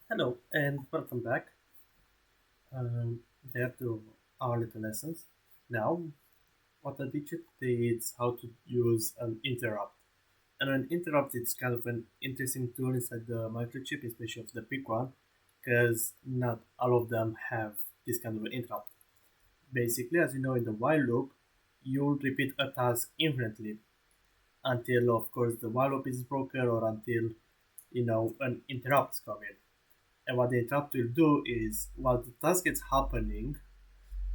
Hello and welcome back there to our little lessons. Now, what I teach you today is how to use an interrupt. And an interrupt is kind of an interesting tool inside the microchip, especially of the PIC one, because not all of them have this kind of an interrupt. Basically, as you know, in the while loop, you'll repeat a task infinitely until, of course, the while loop is broken or until an interrupt comes in. And what the interrupt will do is while the task is happening,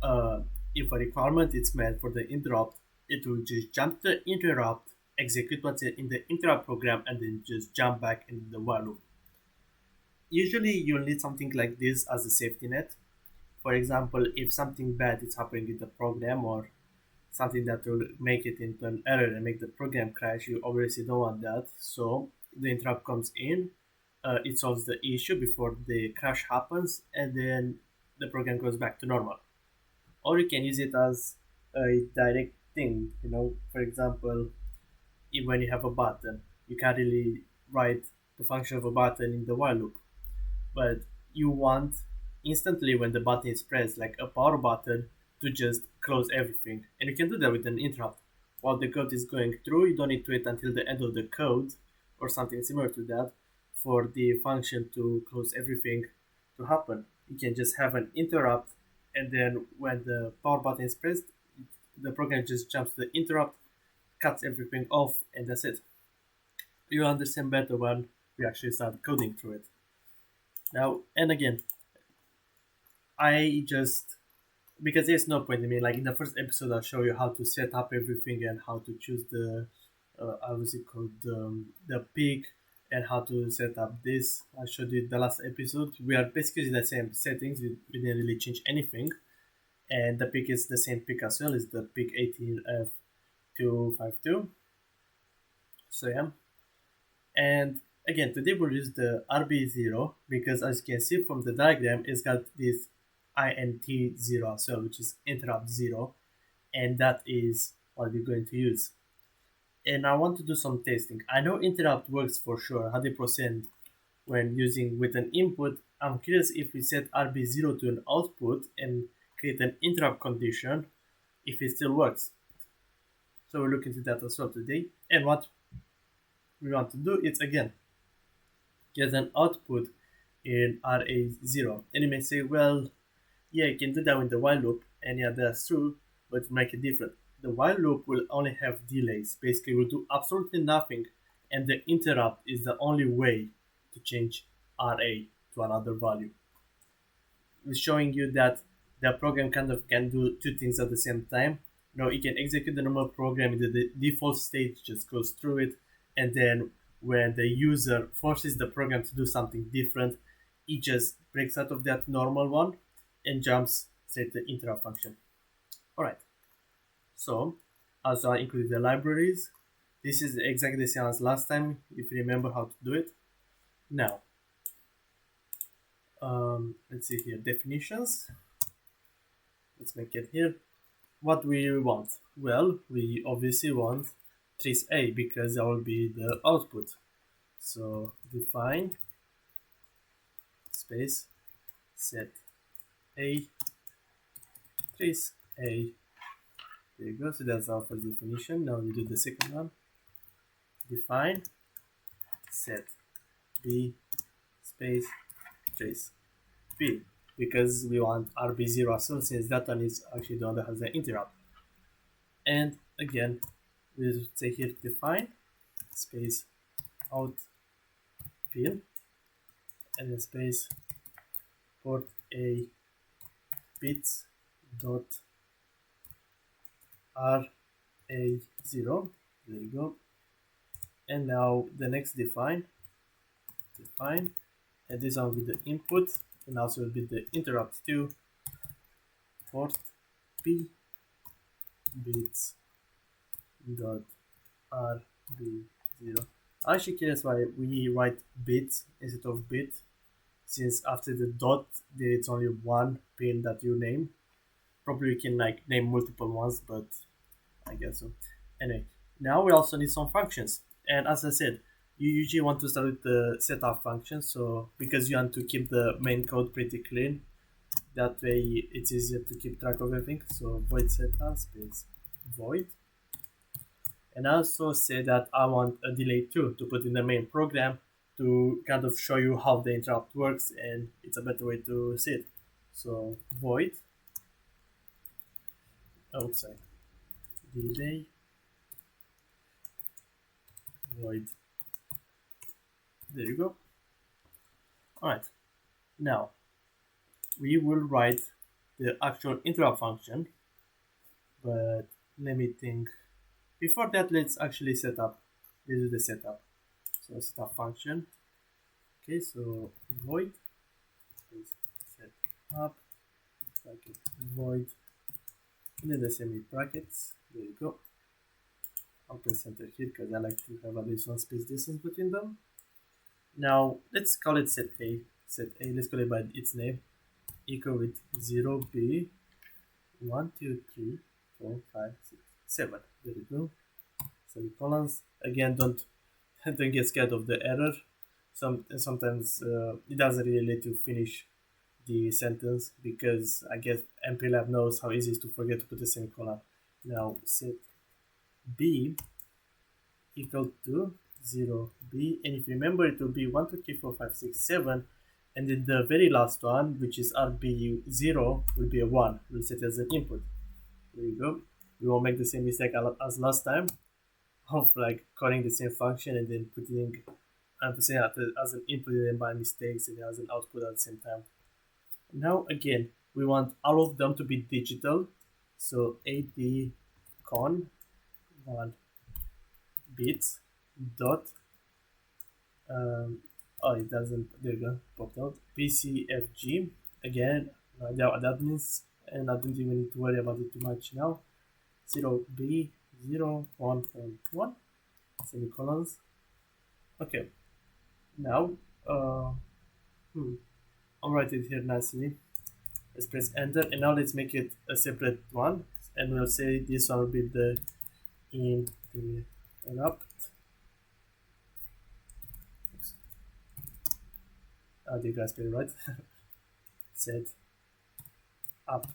uh, if a requirement is met for the interrupt, it will just jump the interrupt, execute what's in the interrupt program, and then just jump back into the while loop. Usually, you'll need something like this as a safety net. For example, if something bad is happening in the program or something that will make it into an error and make the program crash, you obviously don't want that. So the interrupt comes in, it solves the issue before the crash happens, and then the program goes back to normal. Or you can use it as a direct thing. For example, when you have a button, you can't really write the function of a button in the while loop, but you want instantly when the button is pressed, like a power button, to just close everything. And you can do that with an interrupt. While the code is going through, you don't need to wait until the end of the code or something similar to that for the function to close everything to happen. You can just have an interrupt, and then when the power button is pressed, the program just jumps to the interrupt, cuts everything off, and that's it. You'll understand better when we actually start coding through it. Now, and again, I just because there's no point. I mean, like in the first episode, I'll show you how to set up everything and how to choose the how was it called the peak and how to set up this. I showed you the last episode. We are basically the same settings. We didn't really change anything, and the peak is the same peak as well. It's the PIC18F252. So yeah, and again today we'll use the RB0 because as you can see from the diagram, it's got this INT0 as well, which is interrupt zero, and that is what we're going to use. And I want to do some testing. I know interrupt works for sure 100% when using with an input. I'm curious if we set RB0 to an output and create an interrupt condition, if it still works. So we'll look into that as well today. And what we want to do is again get an output in RA0. And you may say, well, yeah, you can do that with the while loop, and yeah, that's true, but to make it different. The while loop will only have delays. Basically, will do absolutely nothing, and the interrupt is the only way to change RA to another value. It's showing you that the program kind of can do two things at the same time. It can execute the normal program in the default state, just goes through it, and then when the user forces the program to do something different, it just breaks out of that normal one and jumps straight to the interrupt function. Alright, so also I included the libraries. This is exactly the same as last time, if you remember how to do it. Now, let's see here, definitions. Let's make it here. What we want? Well, we obviously want trace A because that will be the output. So define space set A trace A. There you go. So that's our first definition. Now we do the second one. Define set B space trace B because we want RB0 as well, since that one is actually the one that has the interrupt. And again, we'll say here define space out fill and then space port A bits dot RA0. There you go. And now the next define, and this one will be the input, and also will be the interrupt to port P bits dot RB0. I'm actually curious why we write bits instead of bit, since after the dot there's only one pin that you name. Probably you can like name multiple ones, but I guess so. Anyway, now we also need some functions. And as I said, you usually want to start with the setup function. So because you want to keep the main code pretty clean, that way it's easier to keep track of everything. So void setup space void, and also say that I want a delay too to put in the main program to kind of show you how the interrupt works, and it's a better way to see it. So void, oh sorry, delay void. There you go. All right, now we will write the actual interrupt function, but let me think. Before that, let's actually set up. This is the setup. So setup function. Okay, so void is set up bracket void, and then the semi brackets. There you go. I'll press enter here because I like to have at least one space distance between them. Now let's call it set A. Set A. Let's call it by its name. Equal with 0b 1 2 3 4 5 6 7. There you go. Semicolons. Again, don't get scared of the error. Sometimes it doesn't really let you finish the sentence because I guess MPLAB knows how easy it is to forget to put a semicolon. Now set b equal to 0b, and if you remember, it will be 1 2 3 4 5 6 7, and then the very last one, which is rb0, will be a 1. We'll set it as an input. There you go. We won't make the same mistake as last time of like calling the same function and then putting as an input and then by mistakes and as an output at the same time. Now again, we want all of them to be digital. So AD_con 1 bits dot oh, it doesn't, there you go, popped out, PCFG. Again, that means, and I don't even need to worry about it too much now. 0B01.1 semicolons. Okay, now I'll write it here nicely. Let's press enter, and now let's make it a separate one, and we'll say this one will be the interrupt. Did you guys spell it right? Set up.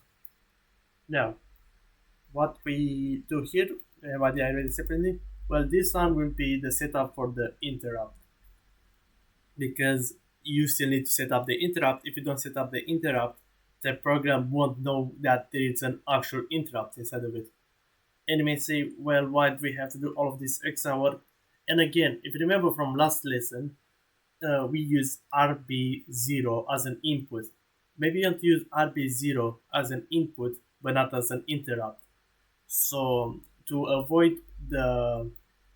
Now, what we do here, why did I write it separately? Well, this one will be the setup for the interrupt, because you still need to set up the interrupt. If you don't set up the interrupt, the program won't know that there is an actual interrupt inside of it. And you may say, well, why do we have to do all of this extra work? And again, if you remember from last lesson, we use RB0 as an input. Maybe you want to use RB0 as an input, but not as an interrupt. So to avoid the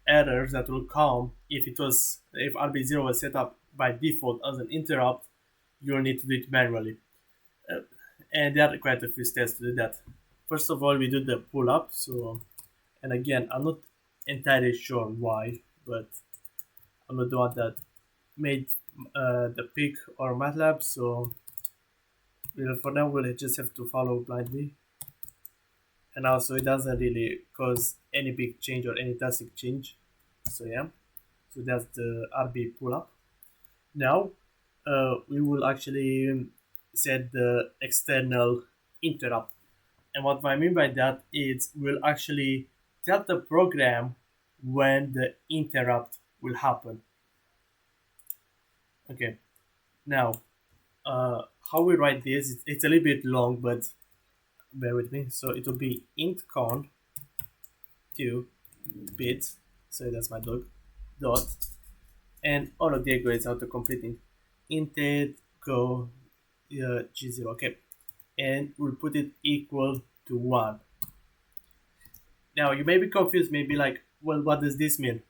errors that will come if RB0 was set up by default as an interrupt, you'll need to do it manually. And there are quite a few steps to do that. First of all, we do the pull up. So, and again, I'm not entirely sure why, but I'm not the one that made the PIC or MATLAB, so for now we'll just have to follow blindly. And also it doesn't really cause any big change or any drastic change. So yeah, so that's the RB pull up. Now we will actually set the external interrupt. And what I mean by that is we'll actually tell the program when the interrupt will happen. Okay, now how we write this, it's a little bit long, but bear with me. So it will be int con 2 bits, so that's my dog, dot, and all of the is auto completing inted go g0. Okay, and we'll put it equal to 1. Now you may be confused, maybe like, well, what does this mean?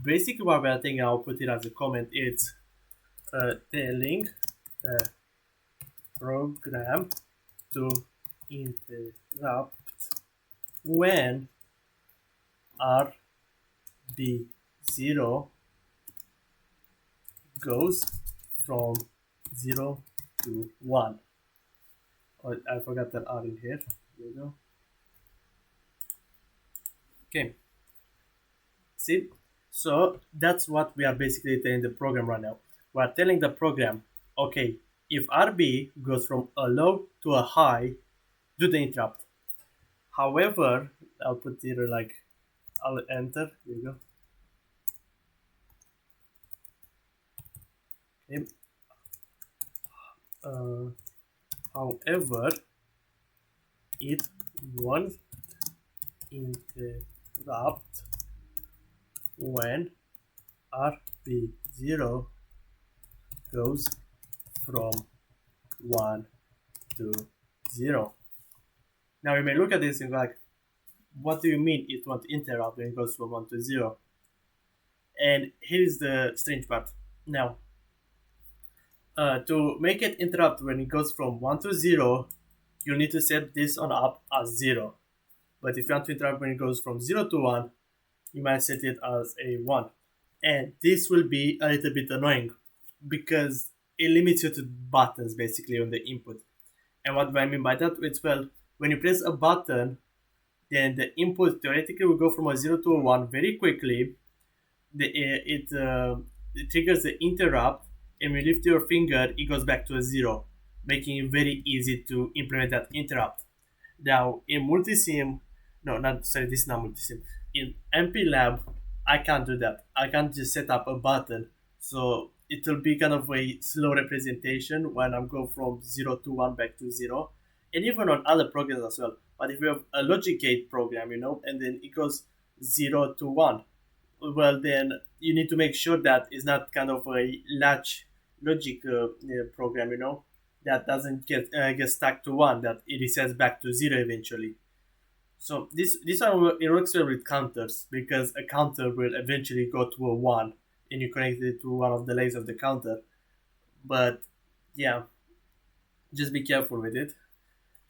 Basically what we're thinking, I'll put it as a comment, it's telling the program to interrupt when RB0 goes from 0 to 1. Oh, I forgot that R in here. There you go. Okay. See? So that's what we are basically telling the program right now. We are telling the program, okay, if RB goes from a low to a high, do the interrupt. However, I'll put here like I'll enter. Here you go. Okay. Uh, However, it won't interrupt when RB0 goes from 1 to 0. Now you may look at this and go like, what do you mean it won't interrupt when it goes from 1 to 0? And here's the strange part. Now, to make it interrupt when it goes from 1 to 0, you need to set this on up as 0. But if you want to interrupt when it goes from 0 to 1, you might set it as a 1. And this will be a little bit annoying because it limits you to buttons basically on the input. And what do I mean by that? It's well, when you press a button, then the input theoretically will go from a 0 to a 1 very quickly. It triggers the interrupt, and when you lift your finger, it goes back to a 0, making it very easy to implement that interrupt. Now, in multisim, no, not sorry, this is not multisim. In MPLAB, I can't do that. I can't just set up a button. So it will be kind of a slow representation when I'm going from 0 to 1 back to 0. And even on other programs as well. But if you have a logic gate program, and then it goes 0 to 1, well, then you need to make sure that it's not kind of a latch logic program, that doesn't get stuck to 1, that it resets back to 0 eventually. So this one it works well with counters because a counter will eventually go to a 1 and you connect it to one of the legs of the counter. But yeah, just be careful with it.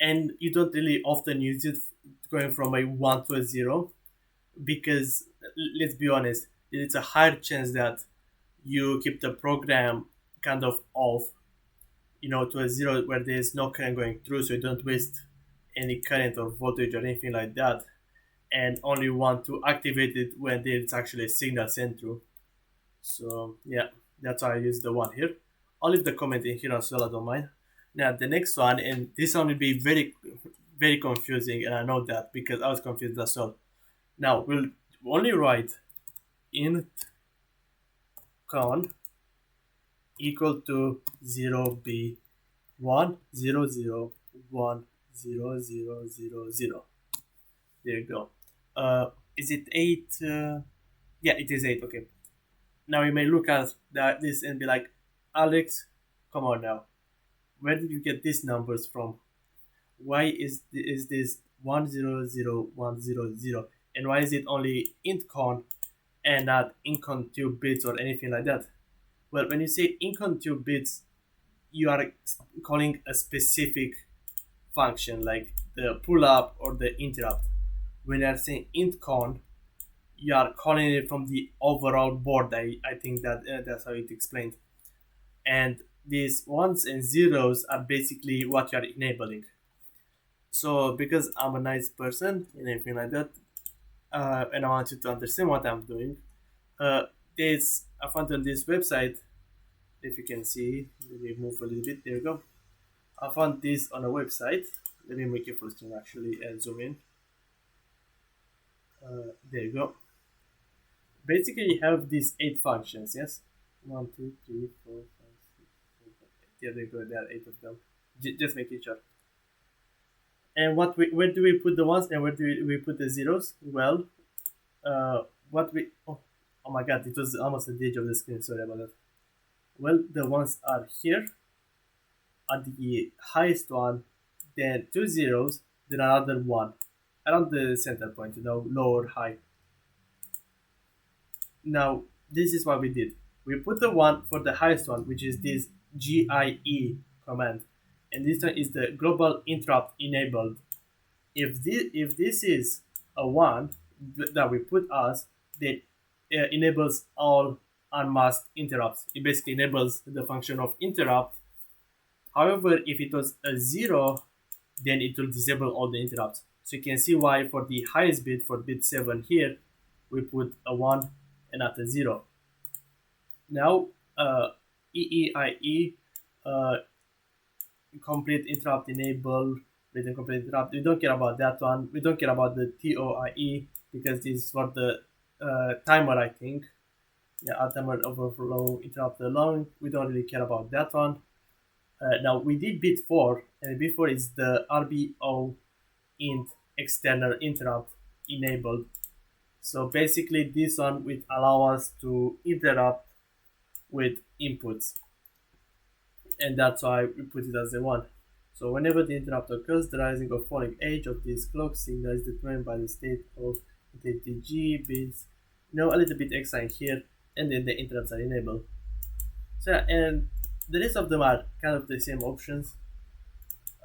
And you don't really often use it going from a 1 to a 0 because let's be honest, it's a higher chance that you keep the program kind of off, to a 0 where there's no current going through, so you don't waste any current or voltage or anything like that, and only want to activate it when there's actually a signal sent through. So yeah, that's why I use the one here. I'll leave the comment in here as well, I don't mind. Now the next one, and this one will be very very confusing, and I know that because I was confused as well. Now we'll only write int con equal to 0b 1 0 0 1 0 0 0 0. There you go. Is it 8? Yeah, it is 8. Okay. Now you may look at this and be like, Alex, come on now. Where did you get these numbers from? Why is this 1 0 0 1 0 0? And why is it only int con and not incon 2 bits or anything like that? Well, when you say incon 2 bits, you are calling a specific function like the pull up or the interrupt. When you are saying int con, you are calling it from the overall board. I think that's how it explained. And these ones and zeros are basically what you are enabling. So because I'm a nice person and everything like that, and I want you to understand what I'm doing, I found on this website, if you can see, let me move a little bit, there you go. I found this on a website. Let me make it full screen actually and zoom in. There you go. Basically, you have these 8 functions, yes? 1, 2, 3, 4, 5, 6, 7, 8. Yeah, there you go, there are 8 of them. Just making sure. And where do we put the ones and where do we put the zeros? Well, oh my god, it was almost at the edge of the screen, sorry about that. Well, the ones are here at the highest one, then 2 zeros, then another 1 around the center point, low or high. Now, this is what we did. We put the 1 for the highest one, which is this GIE command. And this one is the global interrupt enabled. If this is a 1 that we put as, then enables all unmasked interrupts. It basically enables the function of interrupt. However, if it was a 0, then it will disable all the interrupts. So you can see why for the highest bit, for bit 7 here, we put a 1, and not a 0. Now, EEIE, uh, complete interrupt enable, written complete interrupt. We don't care about that one. We don't care about the TOIE because this is for the timer, I think. Yeah, timer overflow interrupt alone. We don't really care about that one. Now we did bit 4, and bit 4 is the RBO int external interrupt enabled. So basically this one will allow us to interrupt with inputs, and that's why we put it as a 1. So whenever the interrupt occurs, the rising or falling edge of this clock signal is determined by the state of TTG bits. A little bit extra in here, and then the interrupts are enabled. So yeah, and the rest of them are kind of the same options.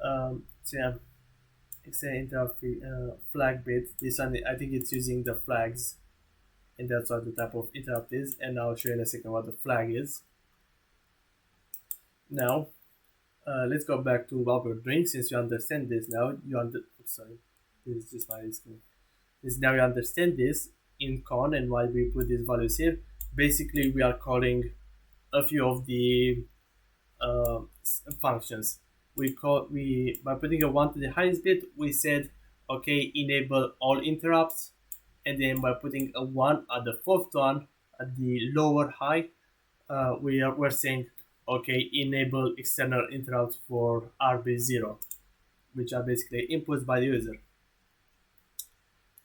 So yeah, external interrupt flag bit. This one, I think it's using the flags, and that's what the type of interrupt is. And I'll show you in a second what the flag is. Now, let's go back to what we're doing. Since you understand this now, sorry, this is just my screen. This now you understand this in con and why we put these values here. Basically, we are calling a few of the functions. By putting a 1 to the highest bit, we said okay, enable all interrupts, and then by putting a 1 at the fourth one at the lower high, we're saying okay, enable external interrupts for RB0, which are basically inputs by the user.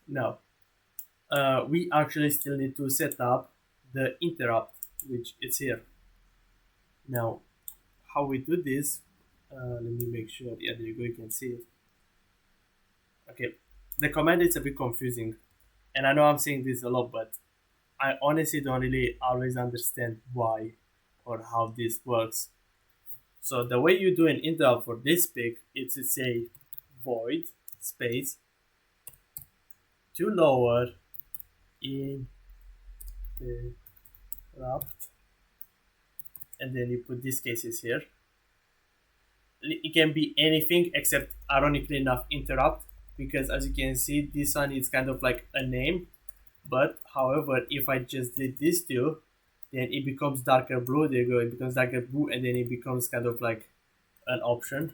Now, we actually still need to set up the interrupt, which is here. Now, how we do this, let me make sure, yeah, there you go, you can see it. Okay, the command is a bit confusing, and I know I'm saying this a lot, but I honestly don't really always understand why or how this works. So the way you do an interrupt for this PIC is to say void space to lower in interrupt, and then you put these cases here. It can be anything except, ironically enough, interrupt, because as you can see, this one is kind of like a name. But however, if I just delete these two, then it becomes darker blue. There you go, it becomes darker blue, and then it becomes kind of like an option.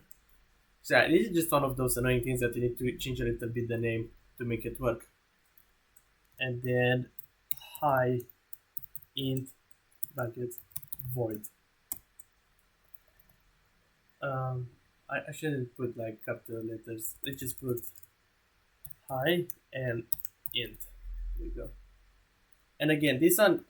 So yeah, this is just one of those annoying things that you need to change a little bit the name to make it work. And then high int bracket void. I shouldn't put like capital letters. Let's just put high and int. There we go. And again, this one,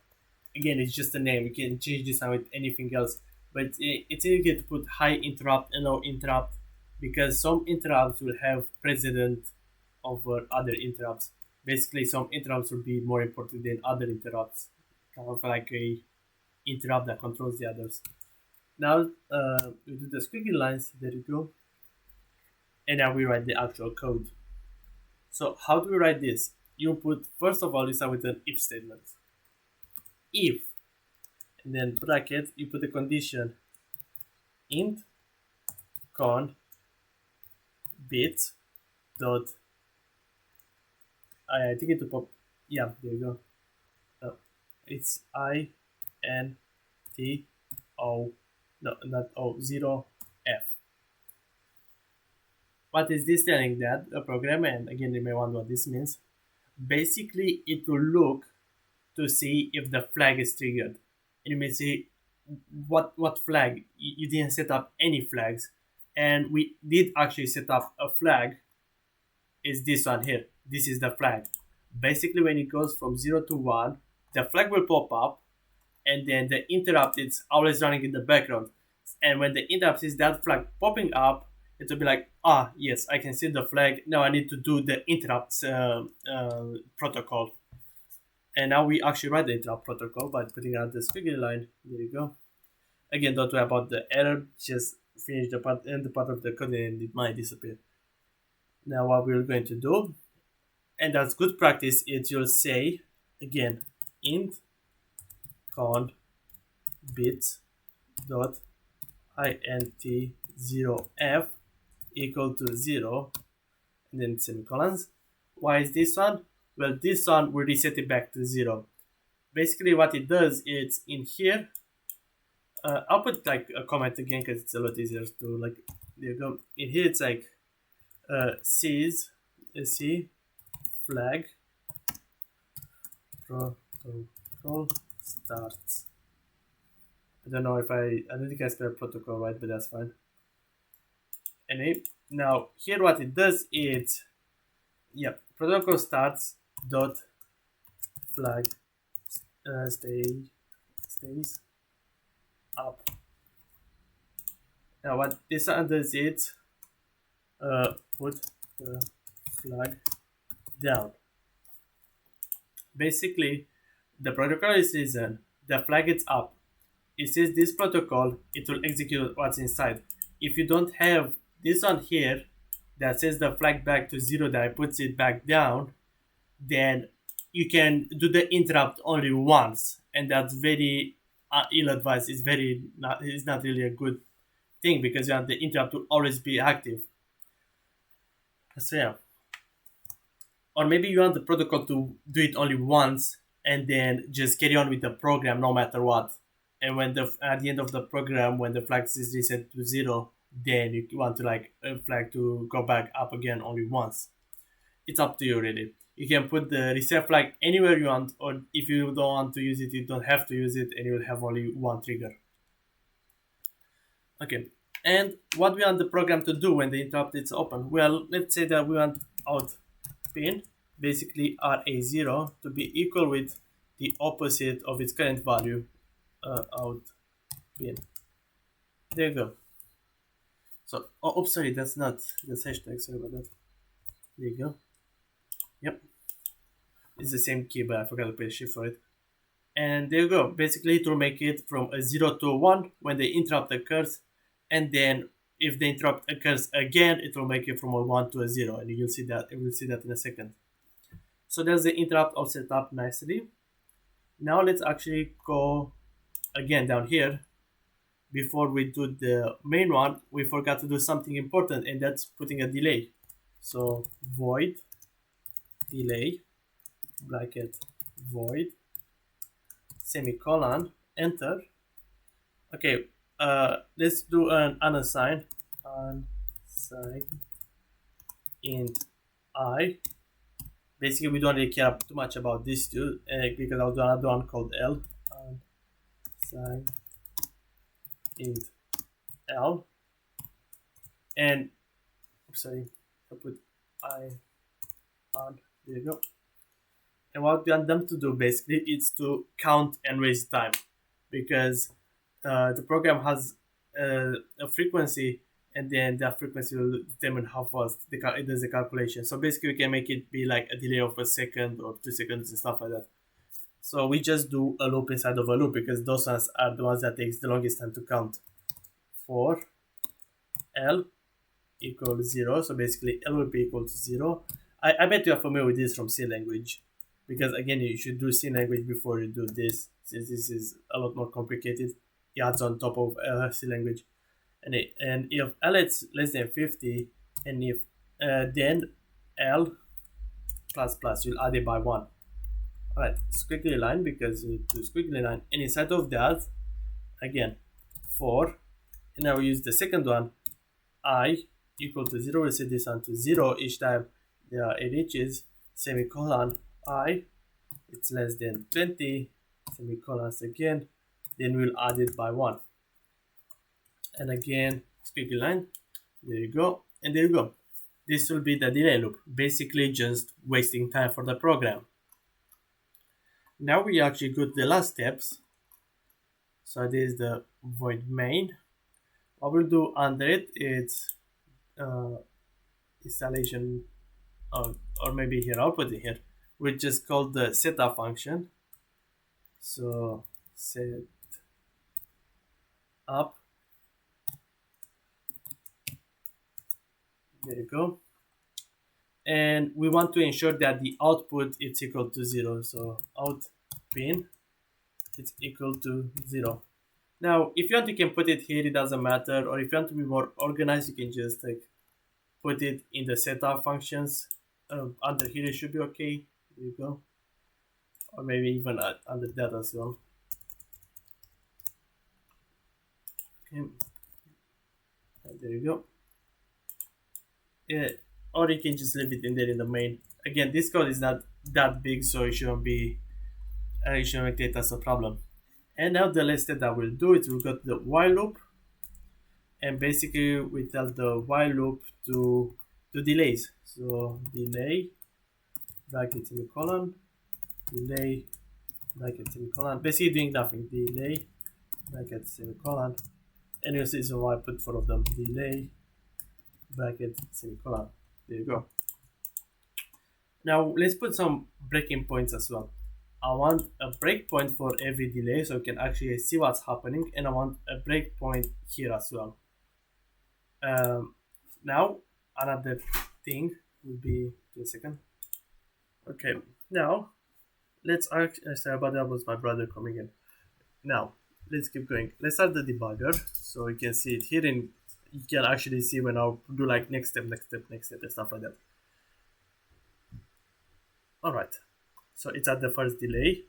again, it's just a name. You can change this one with anything else. But it's easier to put high interrupt and low interrupt, because some interrupts will have precedent over other interrupts. Basically, some interrupts will be more important than other interrupts. Kind of like a interrupt that controls the others. Now we do the squiggly lines. There you go. And now we write the actual code. So how do we write this? You put, first of all, you start with an if statement. If, and then bracket, you put a condition int con bit dot, I think it will pop, yeah, there you go. It's I N T O, no, not O, 0 F. What is this telling that a program? And again, you may wonder what this means. Basically, it will look to see if the flag is triggered. And you may say, what flag? You didn't set up any flags. And we did actually set up a flag. Is this one here. This is the flag. Basically, when it goes from 0 to 1, the flag will pop up, and then the interrupt is always running in the background. And when the interrupt sees that flag popping up, it will be like, yes, I can see the flag. Now I need to do the interrupts protocol. And now we actually write the interrupt protocol by putting out the squiggly line. There you go. Again, don't worry about the error. Just finish the part and the part of the code, and it might disappear. Now what we're going to do, and that's good practice, is you'll say again int con bit dot int0f equal to 0, and then semicolons. Why is this one? Well, this one will reset it back to 0. basically what it does is in here, I'll put like a comment again because it's a lot easier to like, there you go. In here it's like sees, C flag protocol starts. I don't know if I don't think I spelled protocol right, but that's fine. Anyway, now here what it does is, yeah, protocol starts dot flag stays up. Now what this does is put the flag down. Basically, the protocol is risen, the flag is up. It says this protocol, it will execute what's inside. If you don't have this on here that says the flag back to 0 that puts it back down, then you can do the interrupt only once, and that's very ill-advised. It's not really a good thing because you want the interrupt to always be active. So yeah, or maybe you want the protocol to do it only once and then just carry on with the program no matter what. And when at the end of the program, when the flag is reset to 0, then you want to like a flag to go back up again only once. It's up to you really. You can put the reset flag anywhere you want, or if you don't want to use it, you don't have to use it, and you will have only one trigger. Okay, and what we want the program to do when the interrupt is open? Well, let's say that we want out pin, basically RA0, to be equal with the opposite of its current value, out pin. There you go. So, oh, sorry, that's hashtag, sorry about that. There you go. Yep. It's the same key, but I forgot to put a shift for it. And there you go. Basically, it will make it from a 0 to a 1 when the interrupt occurs. And then if the interrupt occurs again, it will make it from a 1 to a 0. And you'll see that. We'll see that in a second. So there's the interrupt all set up nicely. Now let's actually go again down here. Before we do the main one, we forgot to do something important, and that's putting a delay. So void delay bracket void semicolon enter. Okay, let's do an unassign int I. Basically, we don't really care too much about this two because I'll do another one called L. Unassign int L, and sorry, I put I on. There you go. And what we want them to do basically is to count and raise time, because the program has a frequency, and then that frequency will determine how fast it does the calculation. So basically, we can make it be like a delay of a second or 2 seconds and stuff like that. So we just do a loop inside of a loop because those ones are the ones that takes the longest time to count. For L equals 0, so basically L will be equal to 0. I bet you are familiar with this from C language, because again, you should do C language before you do this, since this is a lot more complicated. It adds on top of C language. And if L is less than 50, and if then L plus plus, you'll add it by 1. Alright, squiggly line, because you need to squiggly line, and inside of that, again, for, and now we use the second one, I equal to 0, we'll set this on to 0 each time it reaches, semicolon, I, it's less than 20, semicolons again, then we'll add it by 1. And again, squiggly line, there you go, and there you go. This will be the delay loop, basically just wasting time for the program. Now we actually go to the last steps. So this is the void main. What we'll do under it is installation, or maybe here, I'll put it here, which is called the setup function. So set up, there you go. And we want to ensure that the output is equal to 0. So out pin, it's equal to 0. Now, if you want, you can put it here, it doesn't matter. Or if you want to be more organized, you can just like put it in the setup functions. Under here, it should be okay. There you go. or maybe even under that as well. Okay, and there you go. Yeah, or you can just leave it in there in the main. Again, this code is not that big, so it shouldn't take us a problem. And now the last step that we'll do is we'll go to the while loop, and basically we tell the while loop to do delays. So delay bracket semicolon, delay bracket semicolon, basically doing nothing. Delay bracket semicolon, and you'll see so why I put four of them. Delay bracket semicolon. There you go. Now let's put some breaking points as well. I want a breakpoint for every delay so you can actually see what's happening, and I want a breakpoint here as well. Now another thing would be, just a second. Okay, now let's sorry about that, was my brother coming in. Now let's keep going. Let's start the debugger so you can see it here, and you can actually see when I'll do like next step, next step, next step, and stuff like that. All right, so it's at the first delay.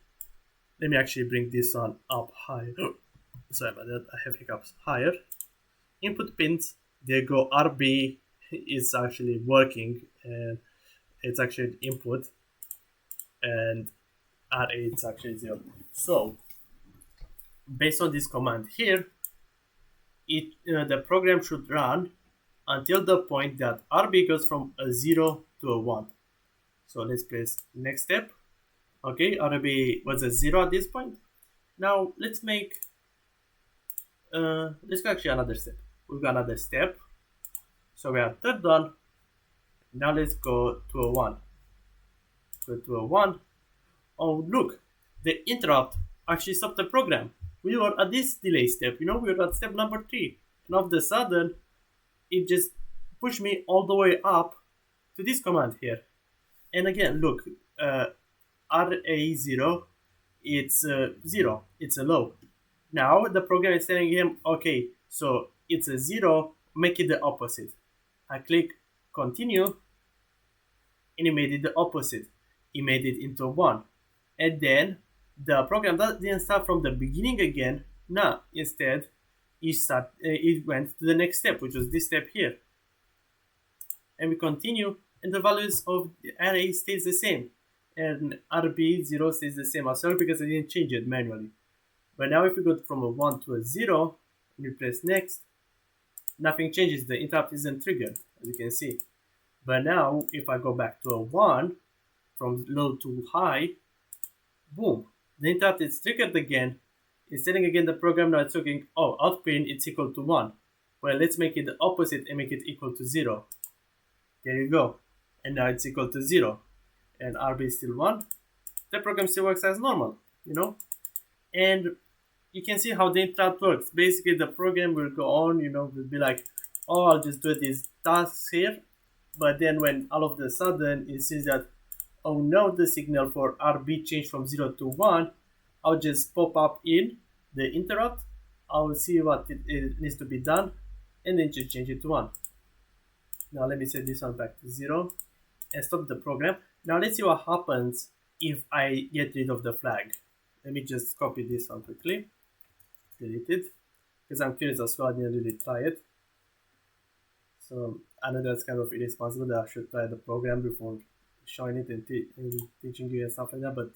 Let me actually bring this one up higher. Sorry about that, I have hiccups. Higher. Input pins, there go. RB is actually working, and it's actually input, and RA it's actually 0. So based on this command here, the program should run until the point that RB goes from a 0 to a 1. So let's press next step. Okay, RB was a 0 at this point. Now let's make let's go actually another step. We've got another step. So we are third done. Now let's go to a 1. Go to a 1. Oh look, the interrupt actually stopped the program. We were at this delay step, we were at step number 3. And all of a sudden, it just pushed me all the way up to this command here. And again, look, RA0, it's 0, it's a low. Now the program is telling him, okay, so it's a 0, make it the opposite. I click continue, and it made it the opposite. It made it into 1. And then the program didn't start from the beginning again. No, instead, it went to the next step, which was this step here. And we continue, and the values of the array stays the same. And RB0 stays the same as well because I didn't change it manually. But now if we go from a 1 to a 0, and we press next, nothing changes. The interrupt isn't triggered, as you can see. But now, if I go back to a 1, from low to high, boom, the interrupt is triggered again. It's telling again the program now it's looking, oh, out pin it's equal to 1. Well, let's make it the opposite and make it equal to 0. There you go. And now it's equal to 0. And RB is still 1. The program still works as normal, And you can see how the interrupt works. Basically, the program will go on, will be like, oh, I'll just do these tasks here. But then when all of a sudden it sees that, oh no, the signal for RB changed from 0 to 1, I'll just pop up in the interrupt. I will see what it needs to be done, and then just change it to 1. Now let me set this one back to 0 and stop the program. Now let's see what happens if I get rid of the flag. Let me just copy this one quickly, delete it, because I'm curious as well. I didn't really try it. So I know that's kind of irresponsible that I should try the program before showing it and teaching you and stuff like that, but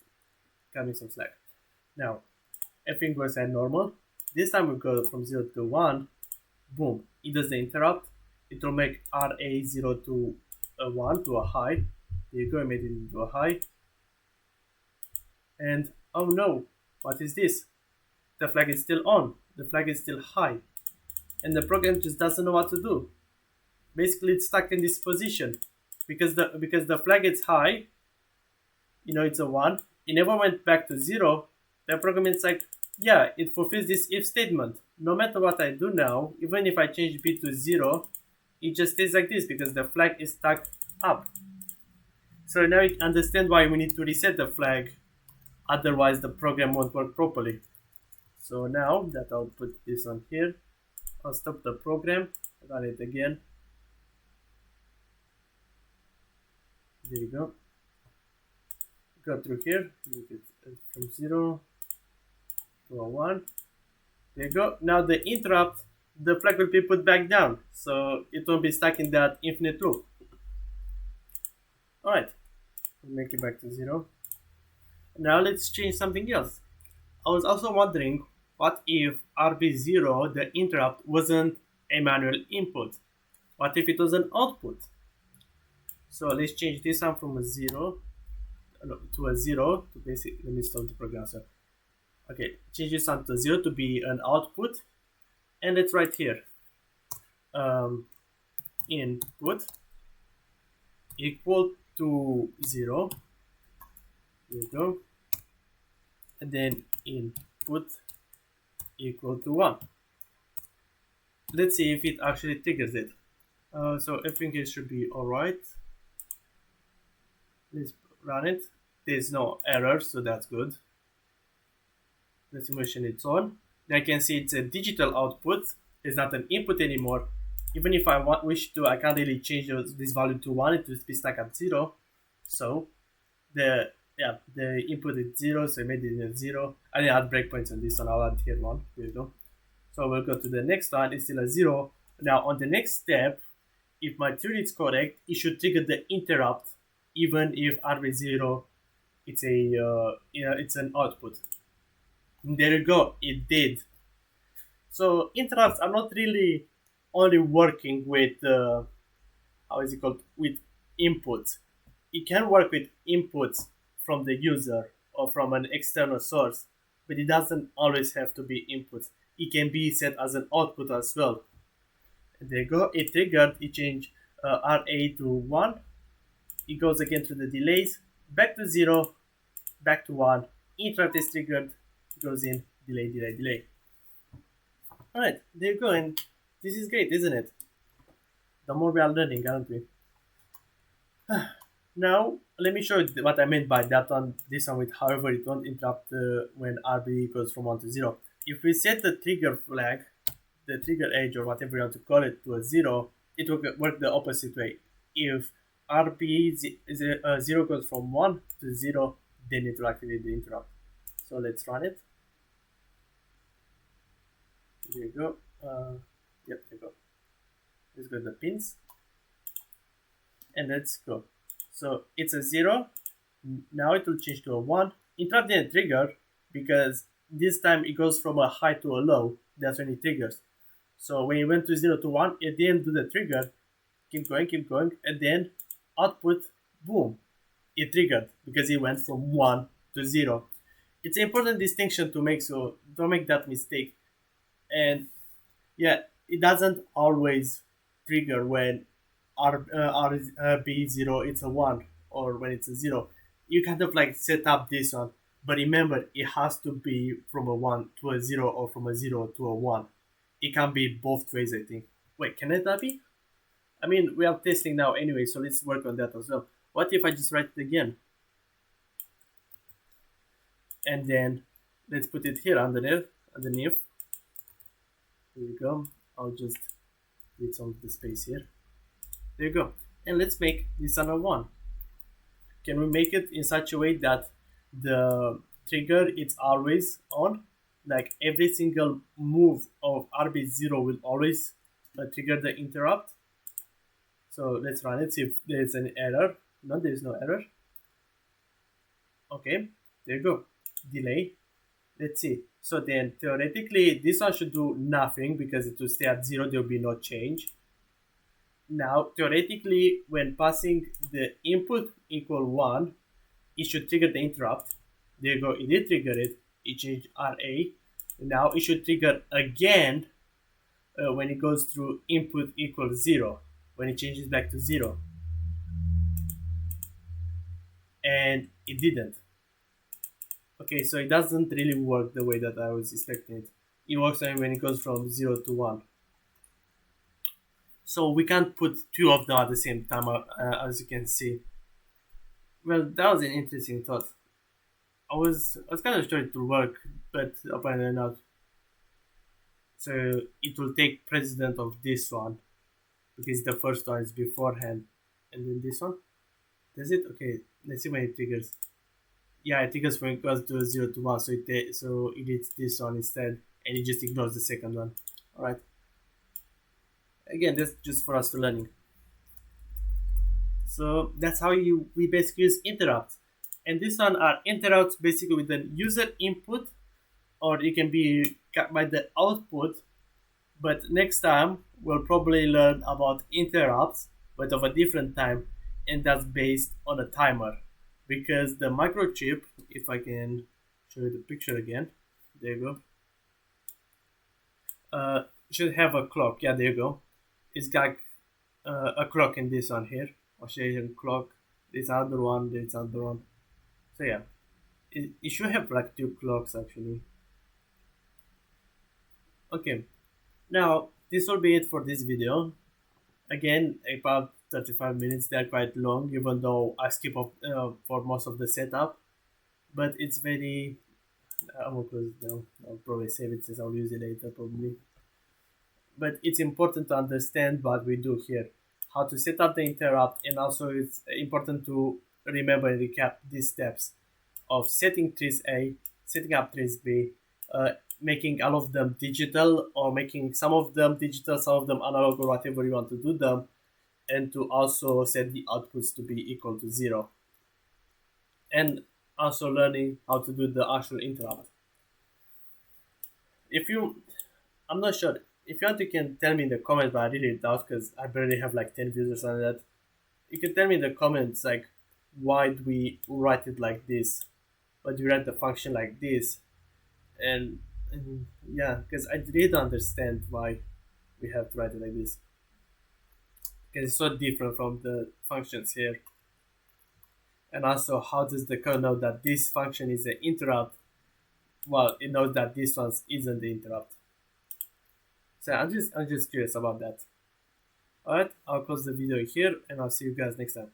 cut me some slack. Now, everything goes as normal. This time we go from 0 to 1. Boom, it does the interrupt. It will make RA0 to a 1 to a high. There you go, I made it into a high. And oh no, what is this? The flag is still on. The flag is still high. And the program just doesn't know what to do. Basically, it's stuck in this position because the flag is high. It's a 1. It never went back to 0. The program is like, yeah, it fulfills this if statement. No matter what I do now, even if I change B to 0, it just stays like this because the flag is stuck up. So now you understand why we need to reset the flag. Otherwise, the program won't work properly. So now that I'll put this on here, I'll stop the program, run it again. There you go. go through here, make it from 0 to a 1. There you go. Now the interrupt, the flag will be put back down, so it won't be stuck in that infinite loop. Alright, we'll make it back to 0. Now let's change something else. I was also wondering, what if RB0, the interrupt, wasn't a manual input? What if it was an output? So let's change this one from a 0 to a 0 to basically, let me stop the program. So, okay, change this one to 0 to be an output, and let's write here input equal to 0. There you go. And then input equal to 1. Let's see if it actually triggers it. So everything here should be alright. Let's run it. There's no error, so that's good. The simulation is on. I can see it's a digital output. It's not an input anymore. Even if I wish to, I can't really change this value to 1. It will be stuck at 0. So the input is 0, so I made it 0. I didn't add breakpoints on this one. I'll add here 1. There you go. So we'll go to the next one. It's still a 0. Now on the next step, if my theory is correct, it should trigger the interrupt, even if RB0 it's an output. And there you go, it did. So interrupts are not really only working with with inputs. It can work with inputs from the user or from an external source, but it doesn't always have to be inputs. It can be set as an output as well. And there you go, it triggered, it changed RA to 1. It goes again to the delays, back to 0, back to 1. Interrupt is triggered, goes in, delay, delay, delay. Alright, there you go, and this is great, isn't it? The more we are learning, aren't we? Now, let me show you what I meant by that one, this one with however it won't interrupt when RB goes from 1 to 0. If we set the trigger flag, the trigger edge or whatever you want to call it, to a 0, it will work the opposite way. If RB0 goes from 1 to 0, then it will activate the interrupt. So let's run it. There you go. Yep, there you go. Let's go to the pins. And let's go. So it's a 0. Now it will change to a 1. Interrupt didn't trigger because this time it goes from a high to a low. That's when it triggers. So when it went to 0 to 1, it didn't do the trigger. Keep going. And then output, boom, it triggered because it went from 1 to 0. It's an important distinction to make, so don't make that mistake. And yeah, it doesn't always trigger when RB0 it's a 1 or when it's a 0. You kind of like set up this one, but remember it has to be from a 1 to a 0 or from a 0 to a 1. It can be both ways, I think. Wait, can it that be? I mean, we are testing now anyway, so let's work on that as well. What if I just write it again? And then let's put it here underneath. There you go. I'll just delete some of the space here. There you go. And let's make this one a 1. Can we make it in such a way that the trigger is always on? Like every single move of RB0 will always trigger the interrupt. So let's run it, see if there's an error. No, there's no error. Okay, there you go. Delay. Let's see. So then theoretically this one should do nothing because it will stay at 0, there will be no change. Now theoretically when passing the input equal 1, it should trigger the interrupt. There you go, it did trigger it. It changed RA. Now it should trigger again when it goes through input equals 0, when it changes back to 0. And it didn't. Okay, so it doesn't really work the way that I was expecting it. It works only when it goes from 0 to 1. So we can't put two of them at the same time, as you can see. Well, that was an interesting thought. I was kind of sure it will work, but apparently not. So it will take precedent of this one, because the first one is beforehand, and then this one. Does it? Okay, let's see when it triggers. yeah, it goes from equals to 0 to 1, so it hits this one instead, and it just ignores the second one. All right. Again, that's just for us to learning. So that's how we basically use interrupts. And this one are interrupts basically with the user input, or it can be cut by the output. But next time we'll probably learn about interrupts, but of a different time, and that's based on a timer. Because the microchip, if I can show you the picture again, there you go. Should have a clock. Yeah, there you go. It's got a clock in this one here. I'll show you the clock. This other one. This other one. So yeah, it should have like two clocks actually. Okay, now this will be it for this video. Again, about 35 minutes. They're quite long, even though I skip off for most of the setup. But it's very. I will close it down. I'll probably save it since I'll use it later probably. But it's important to understand what we do here, how to set up the interrupt, and also it's important to remember and recap these steps of setting trace A, setting up trace B, making all of them digital, or making some of them digital, some of them analog, or whatever you want to do them, and to also set the outputs to be equal to 0. And also learning how to do the actual interrupt. If you, I'm not sure, if you want, you can tell me in the comments, but I really doubt because I barely have like 10 views on that. You can tell me in the comments like why do we write it like this? Why do we write the function like this? And yeah, because I really don't understand why we have to write it like this. Because it's so different from the functions here. And also, how does the code know that this function is an interrupt? Well, it knows that this one isn't the interrupt. So I'm just curious about that. Alright, I'll close the video here and I'll see you guys next time.